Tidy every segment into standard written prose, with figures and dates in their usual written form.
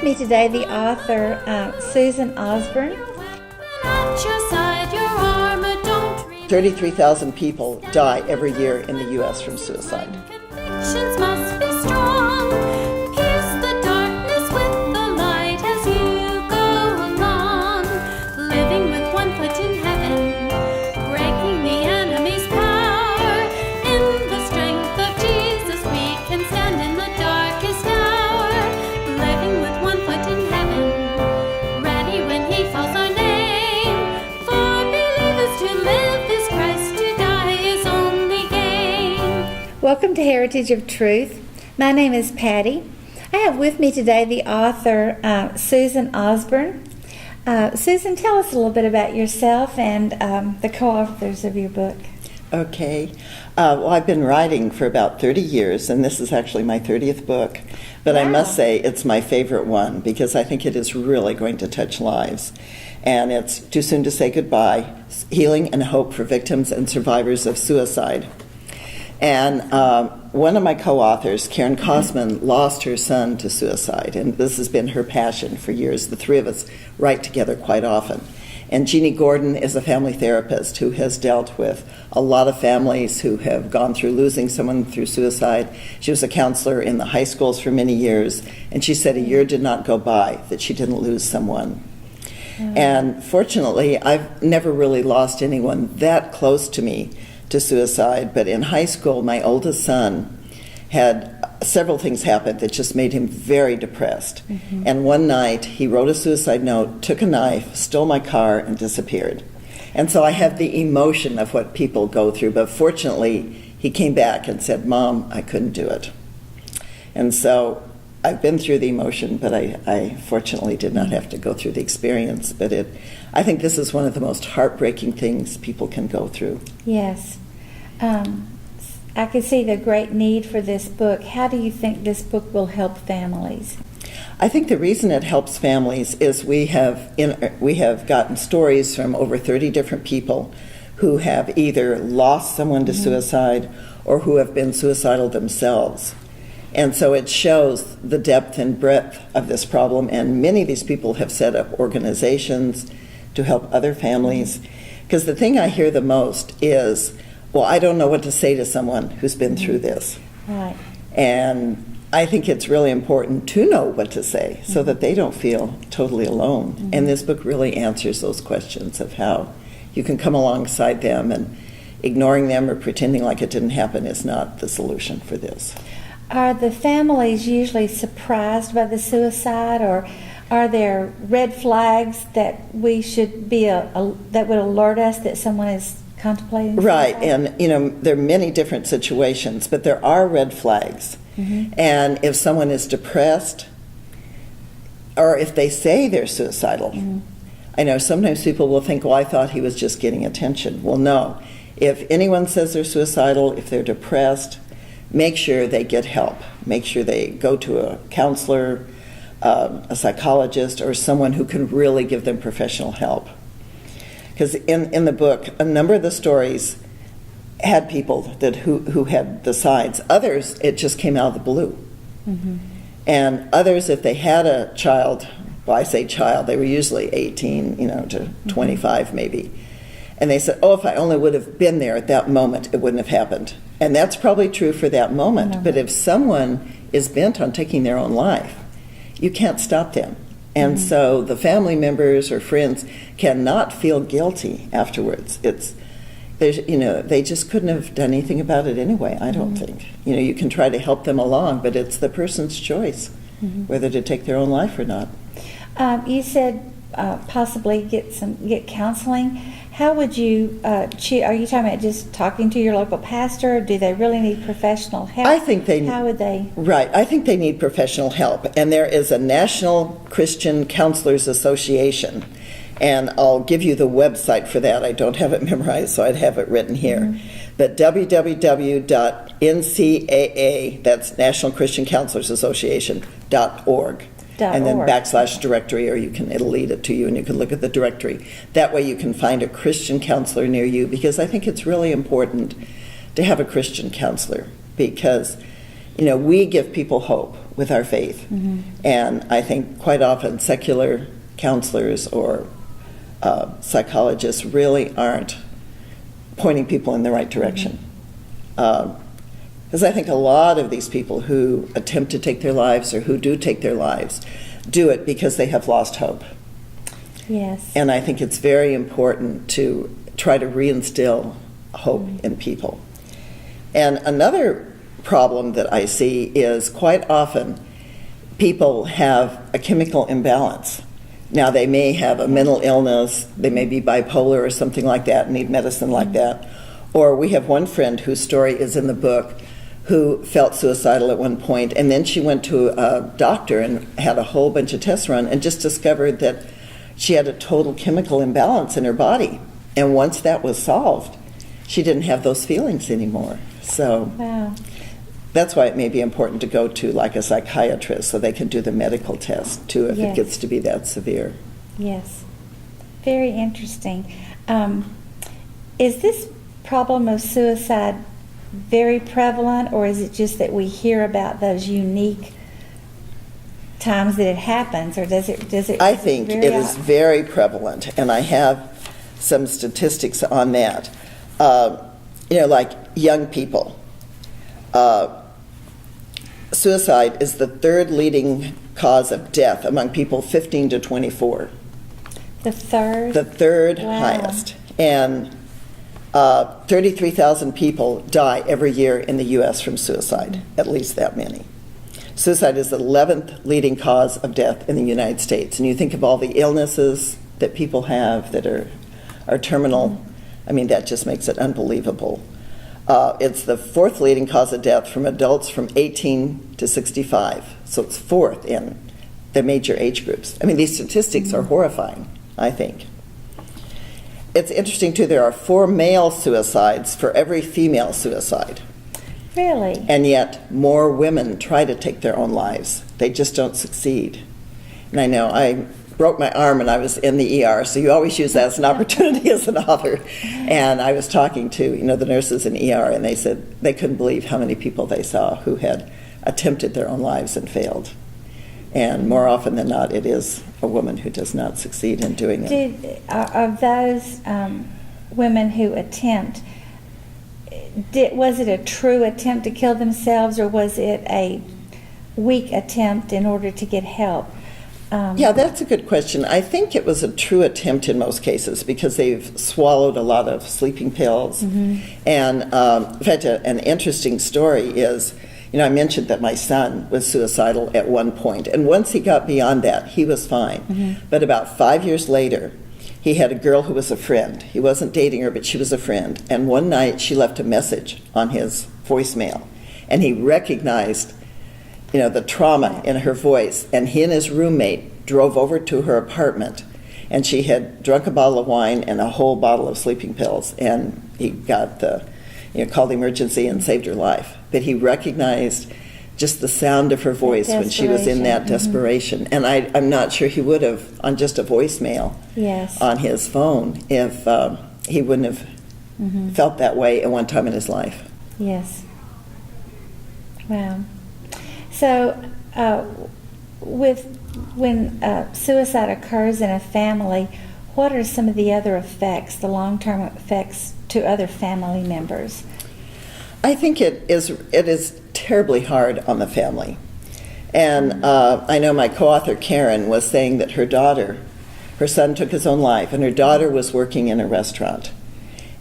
with me today the author Susan Osborn. 33,000 people die every year in the U.S. from suicide. Must be strong. Pierce the darkness with the light as you go along. Living with one foot in heaven, breaking the enemy's power. In the strength of Jesus we can stand in the darkest hour. Living with one foot in heaven, ready when he calls our name. For believers to live is Christ, to die is only gain. Welcome to Heritage of Truth. My name is Patty. I have with me today the author Susan Osborn. Susan, tell us a little bit about yourself and the co-authors of your book. Okay. Well, I've been writing for about 30 years, and this is actually my 30th book. But Wow. I must say it's my favorite one because I think it is really going to touch lives. And it's Too Soon to Say Goodbye, Healing and Hope for Victims and Survivors of Suicide. And one of my co-authors, Karen Kosman, lost her son to suicide, and this has been her passion for years. The three of us write together quite often. And Jeannie Gordon is a family therapist who has dealt with a lot of families who have gone through losing someone through suicide. She was a counselor in the high schools for many years, and she said a year did not go by that she didn't lose someone. And fortunately, I've never really lost anyone that close to me to suicide, but in high school, my oldest son had several things happen that just made him very depressed. Mm-hmm. And one night, he wrote a suicide note, took a knife, stole my car, and disappeared. And so I have the emotion of what people go through, but fortunately, he came back and said, "Mom, I couldn't do it." And so I've been through the emotion, but I fortunately did not have to go through the experience. But I think this is one of the most heartbreaking things people can go through. Yes. I can see the great need for this book. How do you think this book will help families? I think the reason it helps families is we have gotten stories from over 30 different people who have either lost someone to suicide or who have been suicidal themselves. And so it shows the depth and breadth of this problem, and many of these people have set up organizations to help other families. Because the thing I hear the most is, well, I don't know what to say to someone who's been through this. Right. And I think it's really important to know what to say so that they don't feel totally alone. And this book really answers those questions of how you can come alongside them, and ignoring them or pretending like it didn't happen is not the solution for this. Are the families usually surprised by the suicide, or are there red flags that we should be that would alert us that someone is contemplating suicide? Right, and there are many different situations, but there are red flags. Mm-hmm. And if someone is depressed, or if they say they're suicidal, I know sometimes people will think, well, I thought he was just getting attention. Well, no. If anyone says they're suicidal, if they're depressed, make sure they get help. Make sure they go to a counselor, a psychologist, or someone who can really give them professional help. Because in the book, a number of the stories had people who had the signs. Others, it just came out of the blue. Mm-hmm. And others, if they had a child, well, I say child, they were usually 18, to 25 maybe. And they said, oh, if I only would have been there at that moment, it wouldn't have happened. And that's probably true for that moment. But if someone is bent on taking their own life, you can't stop them. And so the family members or friends cannot feel guilty afterwards. They just couldn't have done anything about it anyway, I don't think. You can try to help them along, but it's the person's choice whether to take their own life or not. You said possibly get counseling. How would you are you talking about just talking to your local pastor, or do they really need professional help? I think How would they? Right, I think they need professional help. And there is a National Christian Counselors Association, and I'll give you the website for that. I don't have it memorized, so I'd have it written here. But www.ncaa, that's National Christian Counselors Association.org. And then /directory, or it'll lead it to you, and you can look at the directory. That way you can find a Christian counselor near you, because I think it's really important to have a Christian counselor, because we give people hope with our faith. And I think quite often secular counselors or psychologists really aren't pointing people in the right direction. Because I think a lot of these people who attempt to take their lives or who do take their lives do it because they have lost hope. Yes. And I think it's very important to try to reinstill hope in people. And another problem that I see is quite often people have a chemical imbalance. Now, they may have a mental illness, they may be bipolar or something like that, need medicine like that. Or we have one friend whose story is in the book who felt suicidal at one point, and then she went to a doctor and had a whole bunch of tests run and just discovered that she had a total chemical imbalance in her body. And once that was solved, she didn't have those feelings anymore. So Wow. that's why it may be important to go to like a psychiatrist so they can do the medical test too if Yes. it gets to be that severe. Yes. Very interesting. Is this problem of suicide very prevalent, or is it just that we hear about those unique times that it happens, or does it? I think very it is often? very prevalent, and I have some statistics on that. Like young people. Suicide is the third leading cause of death among people 15 to 24. The third. The third Wow. highest. And 33,000 people die every year in the U.S. from suicide, at least that many. Suicide is the 11th leading cause of death in the United States. And you think of all the illnesses that people have that are terminal. I mean, that just makes it unbelievable. It's the fourth leading cause of death from adults from 18 to 65. So it's fourth in the major age groups. I mean, these statistics are horrifying, I think. It's interesting, too, there are 4 male suicides for every female suicide. Really? And yet more women try to take their own lives. They just don't succeed. And I know I broke my arm and I was in the ER, so you always use that as an opportunity as an author. And I was talking to the nurses in ER, and they said they couldn't believe how many people they saw who had attempted their own lives and failed. And more often than not, it is a woman who does not succeed in doing it. Of those women who attempt, was it a true attempt to kill themselves, or was it a weak attempt in order to get help? Yeah, that's a good question. I think it was a true attempt in most cases because they've swallowed a lot of sleeping pills. And in fact, an interesting story is, I mentioned that my son was suicidal at one point, and once he got beyond that, he was fine. But about 5 years later, he had a girl who was a friend. He wasn't dating her, but she was a friend. And one night, she left a message on his voicemail, and he recognized the trauma in her voice, and he and his roommate drove over to her apartment, and she had drunk a bottle of wine and a whole bottle of sleeping pills, and he got called the emergency and saved her life. But he recognized just the sound of her voice when she was in that desperation. And I'm not sure he would have, on just a voicemail on his phone, if he wouldn't have felt that way at one time in his life. Yes. Wow. So, when suicide occurs in a family, what are some of the other effects, the long-term effects to other family members? I think it is terribly hard on the family. And I know my co-author Karen was saying that her son took his own life, and her daughter was working in a restaurant.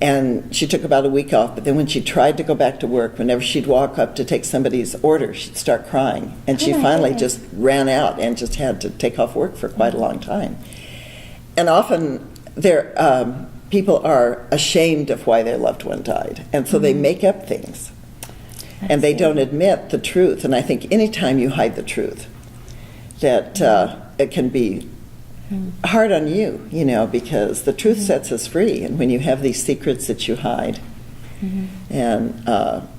And she took about a week off, but then when she tried to go back to work, whenever she'd walk up to take somebody's order, she'd start crying. And she finally just ran out and just had to take off work for quite a long time. And often people are ashamed of why their loved one died, and so they make up things. And they don't admit the truth. And I think anytime you hide the truth, that it can be hard on you, because the truth sets us free. And when you have these secrets that you hide. And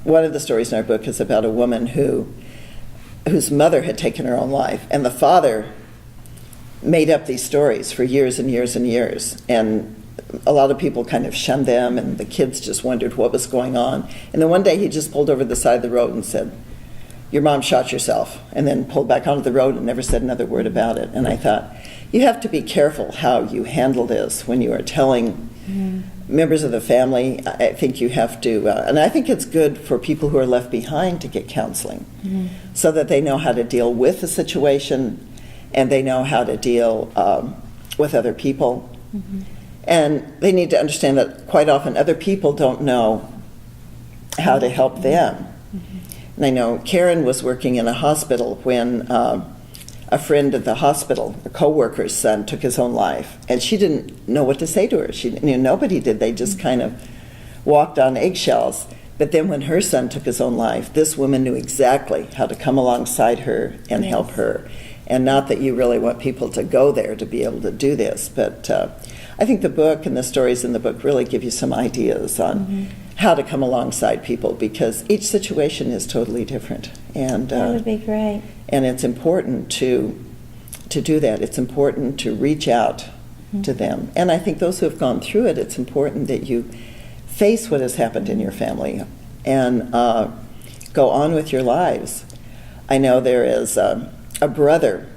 one of the stories in our book is about a woman whose mother had taken her own life, and the father made up these stories for years and years and years. And a lot of people kind of shunned them, and the kids just wondered what was going on. And then one day he just pulled over the side of the road and said, your mom shot yourself, and then pulled back onto the road and never said another word about it. And I thought, you have to be careful how you handle this when you are telling members of the family. I think you have to, and I think it's good for people who are left behind to get counseling so that they know how to deal with the situation and they know how to deal with other people. And they need to understand that quite often other people don't know how to help them. And I know Karen was working in a hospital when a friend at the hospital, a co-worker's son, took his own life. And she didn't know what to say to her. Nobody did. They just kind of walked on eggshells. But then when her son took his own life, this woman knew exactly how to come alongside her and help her. And not that you really want people to go there to be able to do this, but I think the book and the stories in the book really give you some ideas on how to come alongside people, because each situation is totally different. And That would be great. and it's important to do that. It's important to reach out to them. And I think those who have gone through it, it's important that you face what has happened in your family and go on with your lives. I know there is a brother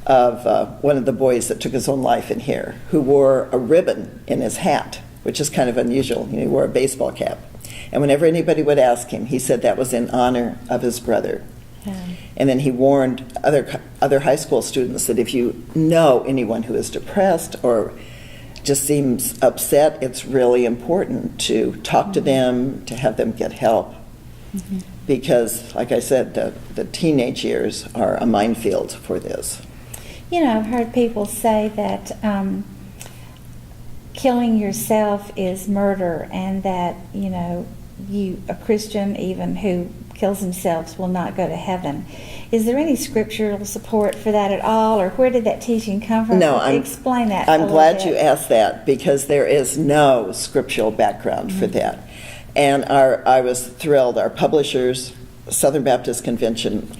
of one of the boys that took his own life in here who wore a ribbon in his hat, which is kind of unusual. He wore a baseball cap. And whenever anybody would ask him, he said that was in honor of his brother. And then he warned other high school students that if you know anyone who is depressed or just seems upset, it's really important to talk to them, to have them get help. Because, like I said, the teenage years are a minefield for this. I've heard people say that killing yourself is murder, and that, a Christian even who kills themselves will not go to heaven. Is there any scriptural support for that at all, or where did that teaching come from? No, explain that. I'm glad you asked that, because there is no scriptural background for that. And I was thrilled. Our publishers, Southern Baptist Convention,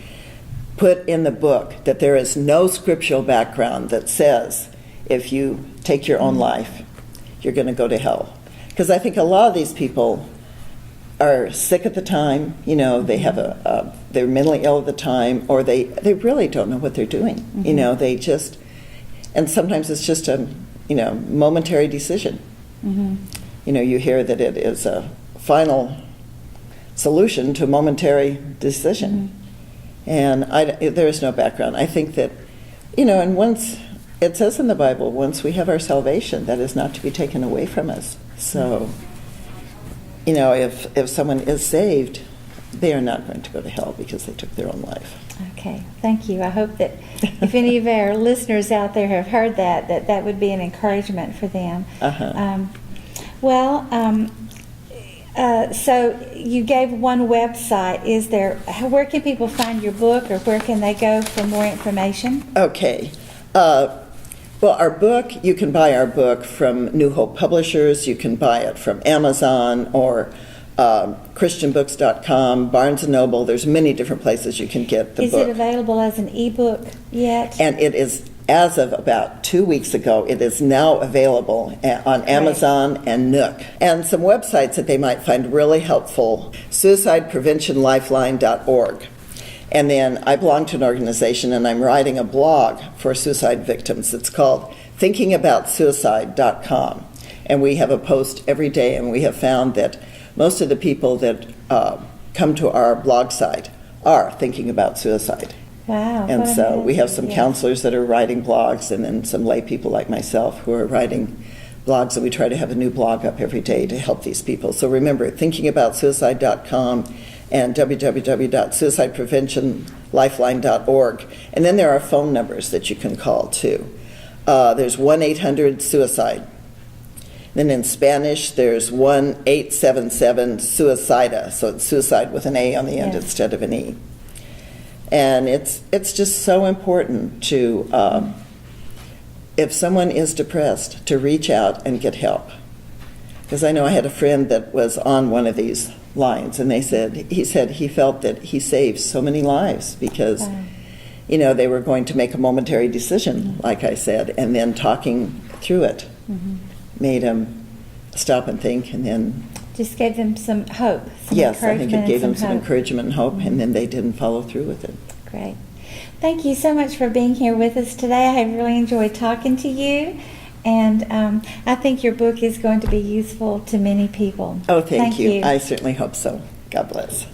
put in the book that there is no scriptural background that says if you take your own life, you're going to go to hell. Because I think a lot of these people are sick at the time, they have they're mentally ill at the time, or they really don't know what they're doing. They just, and sometimes it's just a, momentary decision. You hear that it is a final solution to a momentary decision. And there is no background. I think that, and once, it says in the Bible, once we have our salvation, that is not to be taken away from us. So, if someone is saved, they are not going to go to hell because they took their own life. Okay, thank you. I hope that if any of our listeners out there have heard that would be an encouragement for them. So you gave one website. Where can people find your book, or where can they go for more information? Okay. Well, our book, you can buy our book from New Hope Publishers. You can buy it from Amazon or ChristianBooks.com, Barnes & Noble. There's many different places you can get the book. Is it available as an ebook yet? And it is, as of about 2 weeks ago, it is now available on Amazon and Nook. And some websites that they might find really helpful, suicidepreventionlifeline.org. And then I belong to an organization, and I'm writing a blog for suicide victims. It's called thinkingaboutsuicide.com. And we have a post every day, and we have found that most of the people that come to our blog site are thinking about suicide. Wow. And so we have some counselors that are writing blogs, and then some lay people like myself who are writing blogs, and we try to have a new blog up every day to help these people. So remember, thinkingaboutsuicide.com and www.suicidepreventionlifeline.org. And then there are phone numbers that you can call too. There's 1-800-SUICIDE. Then in Spanish, there's 1-877-SUICIDA. So it's suicide with an A on the end instead of an E. And it's just so important to, if someone is depressed, to reach out and get help. Because I know I had a friend that was on one of these lines, and he said he felt that he saved so many lives because, they were going to make a momentary decision, like I said, and then talking through it made him stop and think and then just gave them some hope, some Yes, I think it encouragement gave them and some hope. encouragement and hope, and then they didn't follow through with it. Great. Thank you so much for being here with us today. I have really enjoyed talking to you, and I think your book is going to be useful to many people. Oh, thank you. I certainly hope so. God bless.